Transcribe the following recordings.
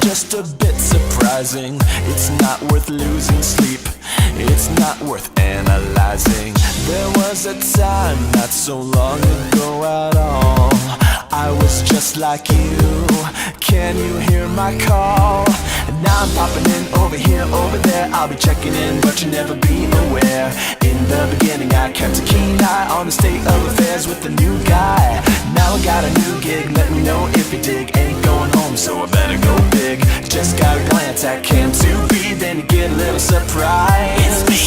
just a bit surprising. It's not worth losing sleep, it's not worth analyzing. There was a time not so long ago at all, I was just like you. Can you hear my call? Now I'm popping in over here, over there. I'll be checking in, but you'll never be aware. In the beginning I kept a keen eye on the state of affairs with the new guy. Now I got a new gig, let me know if you dig. Ain't going home, so I better go big. Just gotta glance at Cam2B, then you get a little surprise. It's me.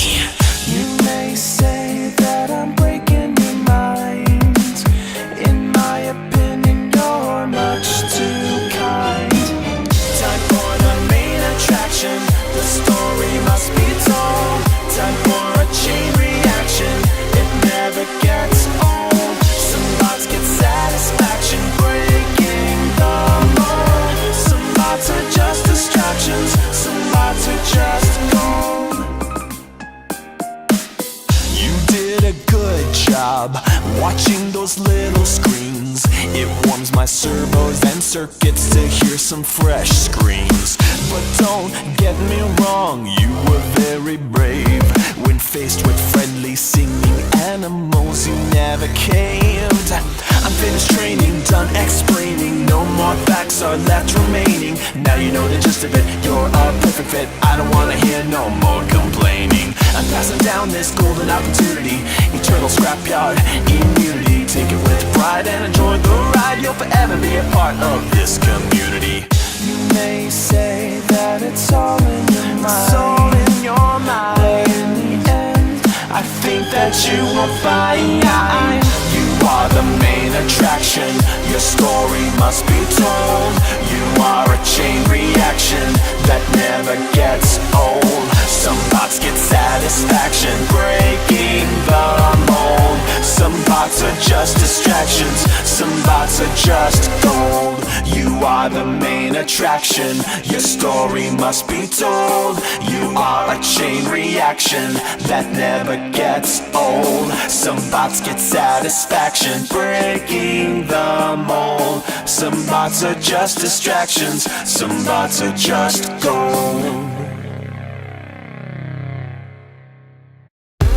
You may say that I'm breaking your mind. In my opinion, you're much too kind. Time for the main attraction, the story must be told. Time for a chain reaction, it never gets old. Some bots get satisfaction breaking the mold. Some bots are just distractions, some bots are just gold. You did a good job watching those little screens. It warms my servos and circuits to hear some fresh screams. But don't get me wrong, you were very brave. When faced with friendly singing animals, you never caved. I'm finished training, done explaining. No more facts are left remaining. Now you know the gist of it, you're a perfect fit. I don't wanna hear no more complaining. I'm passing down this golden opportunity, eternal scrapyard immunity. Take it with pride and enjoy the ride. You'll forever be a part of this community. You may say that it's all in your mind. It's all in your mind. But in the end, I think that you will find you are the main attraction. Your story must be told. You are a chain reaction that never gets old. Some bots get satisfaction breaking the mold. Some bots are just distractions, some bots are just gold. You are the main attraction, your story must be told. You are a chain reaction that never gets old. Some bots get satisfaction breaking the mold. Some bots are just distractions, some bots are just gold.